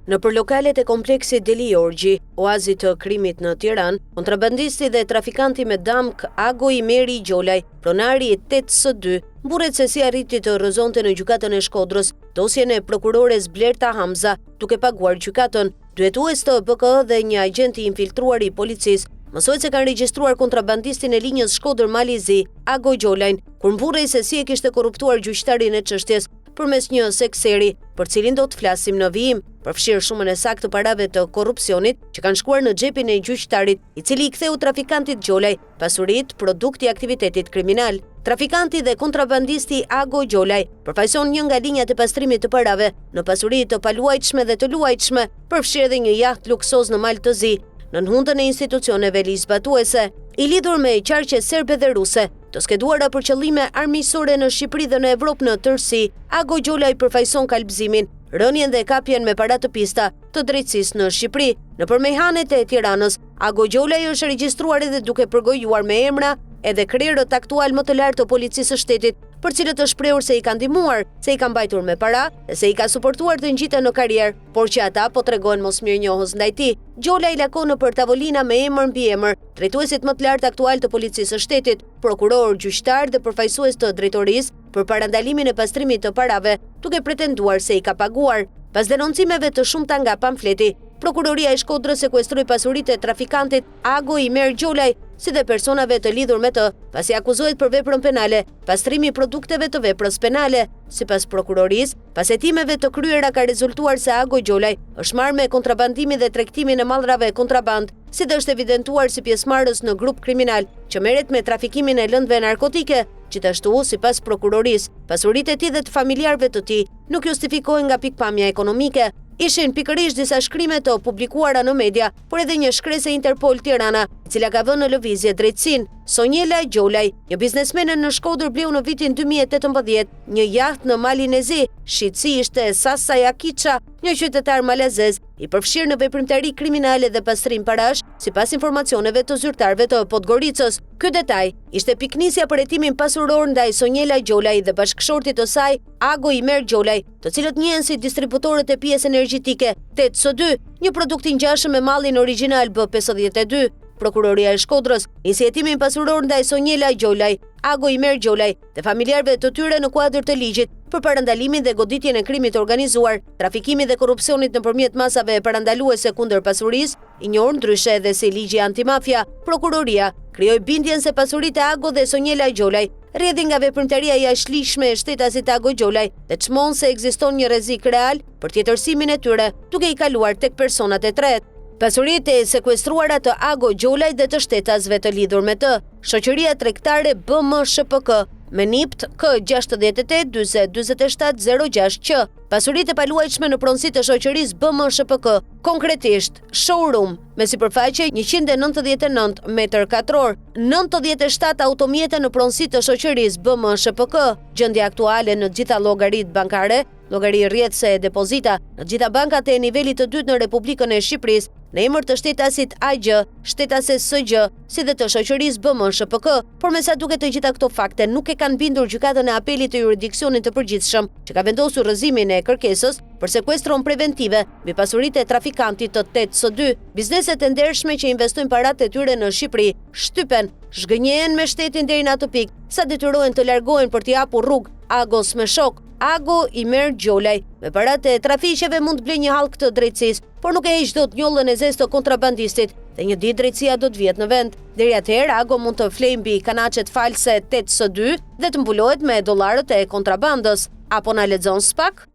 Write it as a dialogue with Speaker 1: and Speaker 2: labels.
Speaker 1: Nëpër lokalet e kompleksit Deli Orgji, oazi të krimit në Tiranë, kontrabandisti dhe trafikanti me damk Ago Imeri Gjolaj, pronari 8S2, mburret se si arriti të rrëzonte në gjykatën e Shkodrës dosjen e prokurores Blerta Hamza, duke paguar gjykatën. Drejtues të BKE dhe një agent i infiltruar i policisë mësohet se kanë regjistruar kontrabandistin e linjës Shkodër-Malizi, Ago Gjolajn, kur mburrej se si e kishte korruptuar gjyqtarin e çështjes përmes një sekseri, për cilin do të flasim në vijim, përfshirë shumën e saktë të parave të korrupsionit që kanë shkuar në xhepin e gjyqtarit, i cili i ktheu trafikantit Gjolaj pasuritë produkt i aktivitetit kriminal. Trafikanti dhe kontrabandisti Ago Gjolaj përfaqëson një nga linjat e pastrimit të parave në pasuri të paluajtshme dhe të luajtshme, përfshirë edhe një jahtë luksoz në mal të zi, në nënhundën e institucioneve ligjzbatuese, i lidhur me qarqe serbe dhe ruse, të skeduara për qëllime armiqësore në Shqipëri dhe në Evropë në tërësi. Ago Gjolaj përfaqëson kalbëzimin, rënien dhe kapjen me para të pista të drejtësisë në Shqipëri. Nëpër mejhanet e Tiranës, Ago Gjolaj është regjistruar edhe duke përgojuar me emra edhe krerët aktual më të lartë të policisë së shtetit, për cilët është shprehur se i ka ndihmuar, se i ka mbajtur me para dhe se i ka suportuar të ngjiten në karrierë, por që ata po tregojnë mos mirënjohës ndaj tij. Gjolaj lakon nëpër tavolina me emër mbi emër drejtuesit më të lartë aktual të policisë së shtetit, prokuror, gjyqtar dhe përfaqësues të drejtorisë për parandalimin e pastrimit të parave, duke pretenduar se i ka paguar. Pas denoncimeve të shumta nga pamfleti, Prokuroria e Shkodrës sekuestroi pasuritë e trafikantit Ago Imer Gjolaj, si dhe personave të lidhur me të, pasi akuzohet për veprën penale, pastrimi produkteve të veprës penale. Sipas prokurorisë, pas hetimeve të kryera ka rezultuar se Ago Gjolaj është marrë me kontrabandimin dhe tregtimin e mallrave kontraband, si dhe është evidentuar si pjesëmarrës në grup kriminal që merret me trafikimin e lëndëve narkotike. Gjithashtu, sipas prokurorisë, pasuritë e tij dhe të familjarëve të tij nuk justifikohen nga pikpamja ekonomike. Ishin pikërisht disa shkrime të publikuara në media, por edhe një shkresë e Interpol Tirana, e cila ka vënë në lëvizje drejtësinë. Sonjela Gjolaj, një biznesmene në Shkodër, bleu në vitin 2018 një jahtë në Malin e Zi. Shitësi ishte Sasa Jakiça, një qytetar malazez i përfshirë në veprimtari kriminale dhe pastrim parash, sipas informacioneve të zyrtarëve të Podgoricës. Ky detaj ishte piknisja për hetimin pasuror ndaj Sonjela Gjolaj dhe bashkëshortit të saj Ago Imer Gjolaj, të cilët njihen si distributorët e pjesë energjetike 8S2, një produkt i ngjashëm me mallin origjinal B52. Prokuroria e Shkodrës nisi hetimin pasuror ndaj Sonjela Gjolaj, Ago Imer Gjolaj dhe familjarëve të tyre në kuadër të ligjit për parandalimin dhe goditjen e krimit organizuar, trafikimin dhe korrupsionit nëpërmjet masave parandaluese kundër pasurisë, i njohur ndryshe edhe si ligji antimafia. Prokuroria krijoi bindjen se pasuritë e Ago dhe Sonjela Gjolaj rrjedhin nga veprimtaria jashtëligjshme e shtetasit Ago Gjolaj dhe çmon se ekziston një rrezik real për tjetërsimin e tyre, duke i kaluar tek personat e tretë. Pasuritë e sekuestruara të Ago Gjolaj dhe të shtetasve të lidhur me të, shoqëria tregtare BMSHPK me NIPT K68 40 47 06 Q, pasuritë e paluajtshme në pronësi të shoqërisë BMSHPK, konkretisht showroom me sipërfaqe 199 m2, 97 automjete në pronësi të shoqërisë BMSHPK, gjendje aktuale në gjitha llogaritë bankare, llogari rrjedhse e depozita në gjitha bankat e nivelit të dytë në Republikën e Shqipërisë, në emër të shtetasit AG, shtetases SG, si dhe të shoqërisë BMSHPK, por me sa duket të gjitha këto fakte nuk e kanë bindur gjykatën e apelit të jurisdiksionit të përgjithshëm, që ka vendosur rrëzimin e kërkesës për sekuestron preventive mbi pasuritë e trafikantit të 8S2. Bizneset e ndershme që investojnë paratë e tyre në Shqipëri shtypen, zhgënjehen me shtetin deri në atë pikë sa detyrohen të largohen për t'i hapur rrugë Agos me shok. Ago Imer Gjolaj me paratë e trafiqeve mund të blejë një hallk të drejtësisë, por nuk e heq dot njollën e zezë të kontrabandistit dhe një ditë drejtësia do të vjet në vend. Deri atëherë Ago mund të flejë mbi kanaçet false 8S2 dhe të mbulohet me dollarët e kontrabandës. Apo na lexon spak?